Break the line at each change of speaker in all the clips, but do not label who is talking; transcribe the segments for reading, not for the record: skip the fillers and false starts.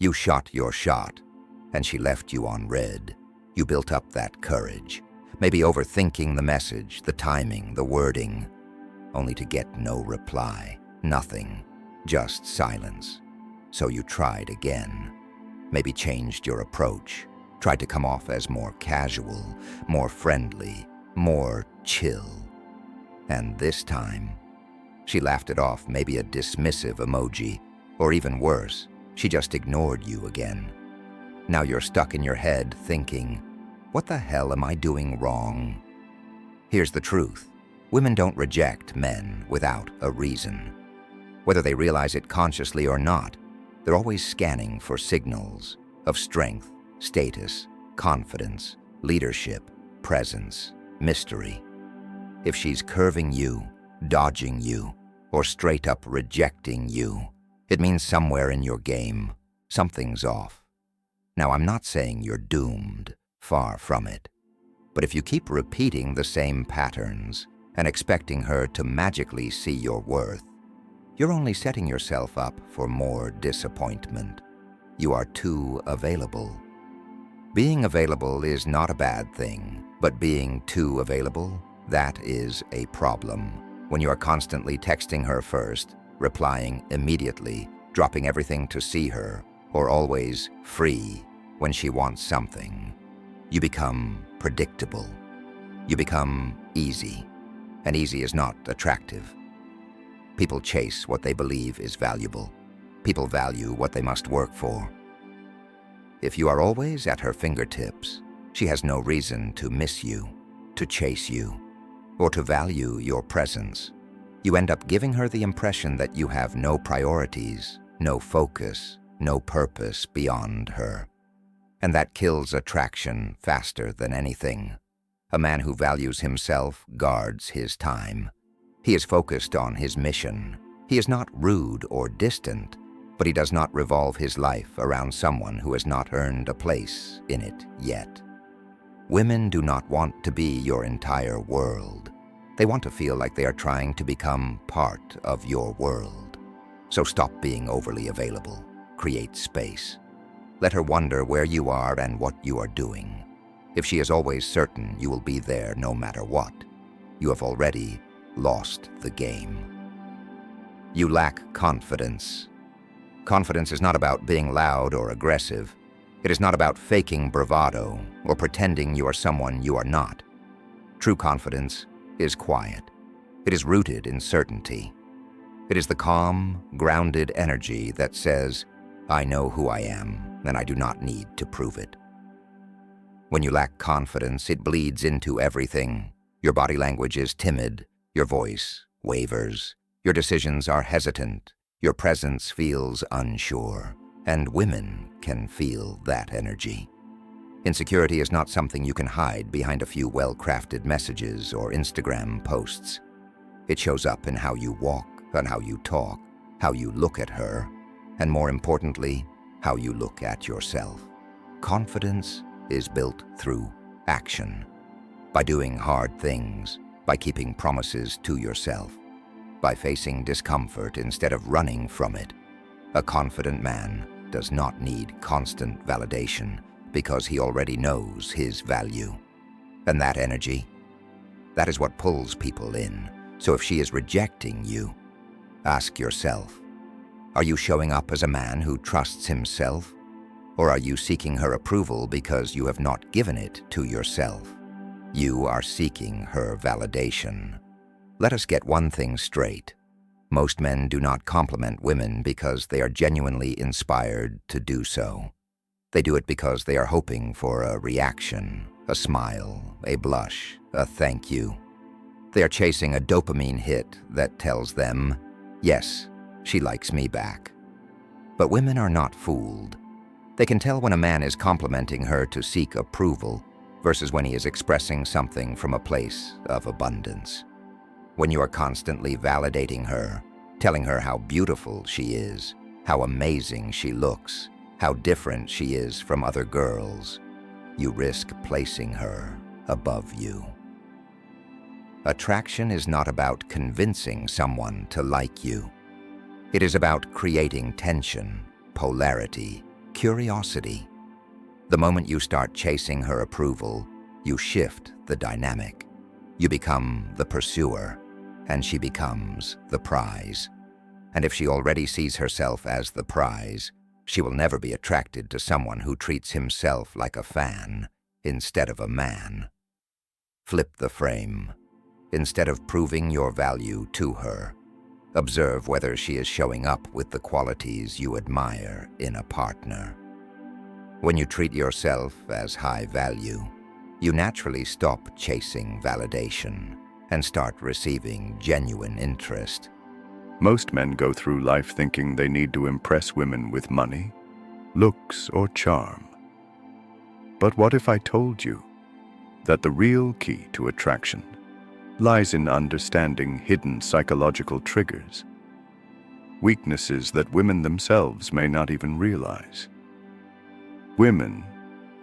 You shot your shot, and she left you on red. You built up that courage, maybe overthinking the message, the timing, the wording, only to get no reply, nothing, just silence. So you tried again, maybe changed your approach, tried to come off as more casual, more friendly, more chill. And this time, she laughed it off, maybe a dismissive emoji, or even worse, she just ignored you again. Now you're stuck in your head thinking, what the hell am I doing wrong? Here's the truth. Women don't reject men without a reason. Whether they realize it consciously or not, they're always scanning for signals of strength, status, confidence, leadership, presence, mystery. If she's curving you, dodging you, or straight up rejecting you, it means somewhere in your game, something's off. Now, I'm not saying you're doomed, far from it. But if you keep repeating the same patterns and expecting her to magically see your worth, you're only setting yourself up for more disappointment. You are too available. Being available is not a bad thing, but being too available, that is a problem. When you are constantly texting her first, replying immediately, dropping everything to see her, or always free when she wants something, you become predictable. You become easy, and easy is not attractive. People chase what they believe is valuable. People value what they must work for. If you are always at her fingertips, she has no reason to miss you, to chase you, or to value your presence. You end up giving her the impression that you have no priorities, no focus, no purpose beyond her. And that kills attraction faster than anything. A man who values himself guards his time. He is focused on his mission. He is not rude or distant, but he does not revolve his life around someone who has not earned a place in it yet. Women do not want to be your entire world. They want to feel like they are trying to become part of your world. So stop being overly available. Create space. Let her wonder where you are and what you are doing. If she is always certain you will be there no matter what, you have already lost the game. You lack confidence. Confidence is not about being loud or aggressive. It is not about faking bravado or pretending you are someone you are not. True confidence is quiet. It is rooted in certainty. It is the calm, grounded energy that says, I know who I am, and I do not need to prove it. When you lack confidence, it bleeds into everything. Your body language is timid, your voice wavers, your decisions are hesitant, your presence feels unsure, and women can feel that energy. Insecurity is not something you can hide behind a few well-crafted messages or Instagram posts. It shows up in how you walk and how you talk, how you look at her, and more importantly, how you look at yourself. Confidence is built through action, by doing hard things, by keeping promises to yourself, by facing discomfort instead of running from it. A confident man does not need constant validation because he already knows his value. And that energy, that is what pulls people in. So if she is rejecting you, ask yourself, are you showing up as a man who trusts himself? Or are you seeking her approval because you have not given it to yourself? You are seeking her validation. Let us get one thing straight. Most men do not compliment women because they are genuinely inspired to do so. They do it because they are hoping for a reaction, a smile, a blush, a thank you. They are chasing a dopamine hit that tells them, yes, she likes me back. But women are not fooled. They can tell when a man is complimenting her to seek approval versus when he is expressing something from a place of abundance. When you are constantly validating her, telling her how beautiful she is, how amazing she looks, how different she is from other girls, you risk placing her above you. Attraction is not about convincing someone to like you. It is about creating tension, polarity, curiosity. The moment you start chasing her approval, you shift the dynamic. You become the pursuer, and she becomes the prize. And if she already sees herself as the prize, she will never be attracted to someone who treats himself like a fan instead of a man. Flip the frame. Instead of proving your value to her, observe whether she is showing up with the qualities you admire in a partner. When you treat yourself as high value, you naturally stop chasing validation and start receiving genuine interest.
Most men go through life thinking they need to impress women with money, looks, or charm. But what if I told you that the real key to attraction lies in understanding hidden psychological triggers, weaknesses that women themselves may not even realize? Women,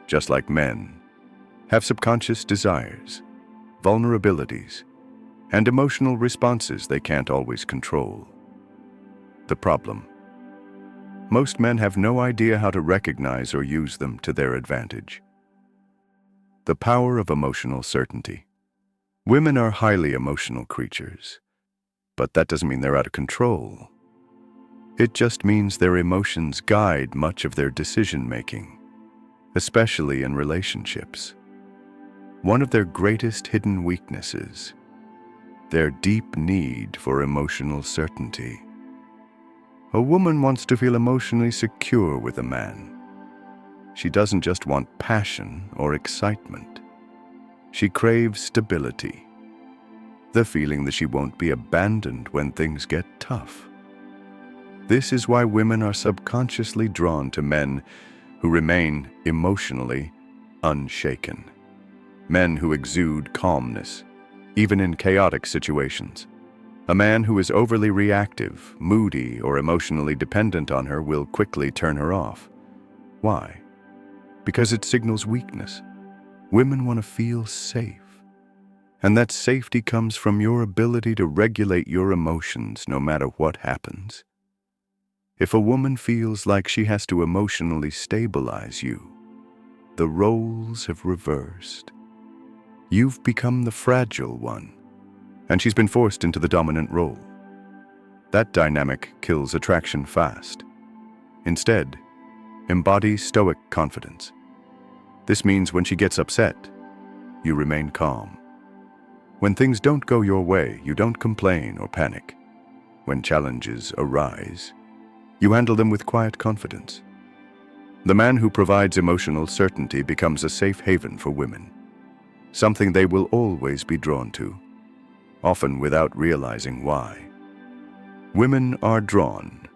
just like men, have subconscious desires, vulnerabilities, and emotional responses they can't always control. The problem: most men have no idea how to recognize or use them to their advantage. The power of emotional certainty. Women are highly emotional creatures, but that doesn't mean they're out of control. It just means their emotions guide much of their decision-making, especially in relationships. One of their greatest hidden weaknesses: their deep need for emotional certainty. A woman wants to feel emotionally secure with a man. She doesn't just want passion or excitement. She craves stability, the feeling that she won't be abandoned when things get tough. This is why women are subconsciously drawn to men who remain emotionally unshaken. Men who exude calmness, even in chaotic situations. A man who is overly reactive, moody, or emotionally dependent on her will quickly turn her off. Why? Because it signals weakness. Women want to feel safe. And that safety comes from your ability to regulate your emotions no matter what happens. If a woman feels like she has to emotionally stabilize you, the roles have reversed. You've become the fragile one, and she's been forced into the dominant role. That dynamic kills attraction fast. Instead, embody Stoic confidence. This means when she gets upset, you remain calm. When things don't go your way, you don't complain or panic. When challenges arise, you handle them with quiet confidence. The man who provides emotional certainty becomes a safe haven for women, something they will always be drawn to, often without realizing why. Women are drawn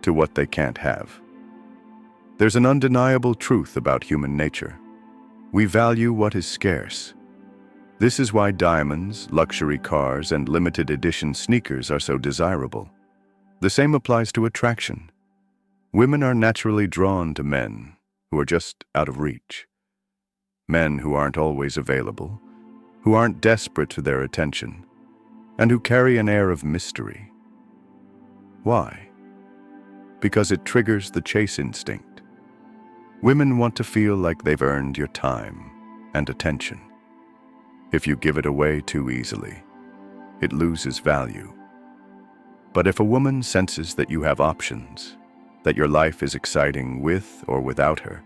to what they can't have. There's an undeniable truth about human nature. We value what is scarce. This is why diamonds, luxury cars, and limited edition sneakers are so desirable. The same applies to attraction. Women are naturally drawn to men who are just out of reach. Men who aren't always available, who aren't desperate for their attention, and who carry an air of mystery. Why? Because it triggers the chase instinct. Women want to feel like they've earned your time and attention. If you give it away too easily, it loses value. But if a woman senses that you have options, that your life is exciting with or without her,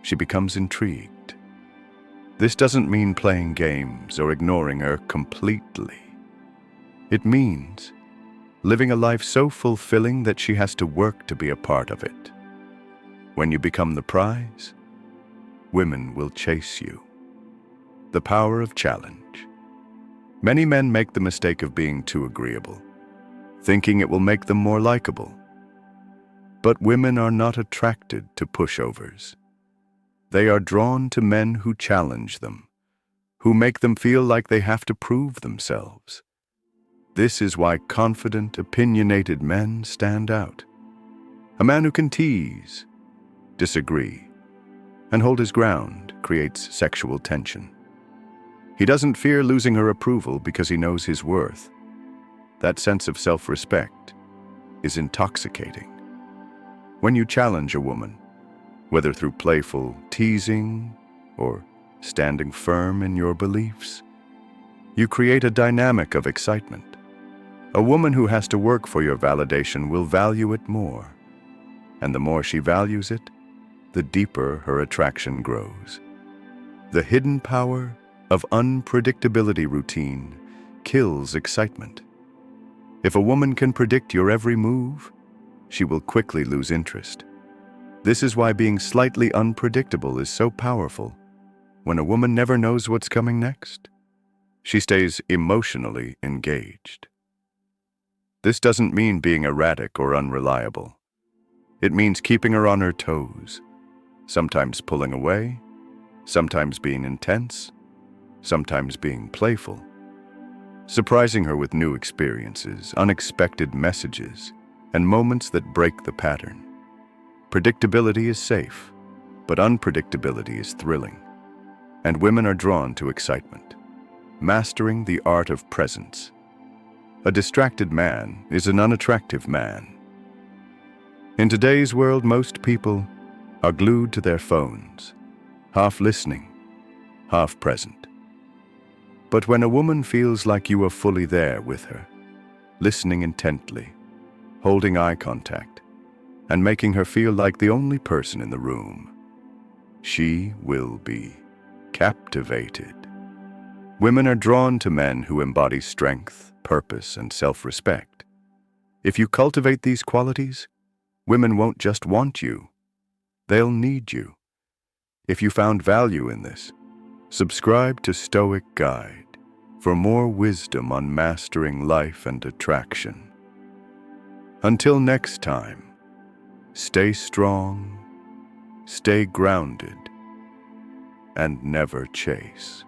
she becomes intrigued. This doesn't mean playing games or ignoring her completely. It means living a life so fulfilling that she has to work to be a part of it. When you become the prize, women will chase you. The power of challenge. Many men make the mistake of being too agreeable, thinking it will make them more likable. But women are not attracted to pushovers. They are drawn to men who challenge them, who make them feel like they have to prove themselves. This is why confident, opinionated men stand out. A man who can tease, disagree, and hold his ground creates sexual tension. He doesn't fear losing her approval because he knows his worth. That sense of self-respect is intoxicating. When you challenge a woman, whether through playful teasing or standing firm in your beliefs. You create a dynamic of excitement. A woman who has to work for your validation will value it more, and the more she values it, the deeper her attraction grows. The hidden power of unpredictability routine kills excitement. If a woman can predict your every move, she will quickly lose interest. This is why being slightly unpredictable is so powerful. When a woman never knows what's coming next, she stays emotionally engaged. This doesn't mean being erratic or unreliable. It means keeping her on her toes, sometimes pulling away, sometimes being intense, sometimes being playful, surprising her with new experiences, unexpected messages, and moments that break the pattern. Predictability is safe, but unpredictability is thrilling, and women are drawn to excitement. Mastering the art of presence. A distracted man is an unattractive man. In today's world, most people are glued to their phones, half listening, half present. But when a woman feels like you are fully there with her, listening intently, holding eye contact, and making her feel like the only person in the room, she will be captivated. Women are drawn to men who embody strength, purpose, and self-respect. If you cultivate these qualities, women won't just want you, they'll need you. If you found value in this, subscribe to Stoic Guide for more wisdom on mastering life and attraction. Until next time, stay strong, stay grounded, and never chase.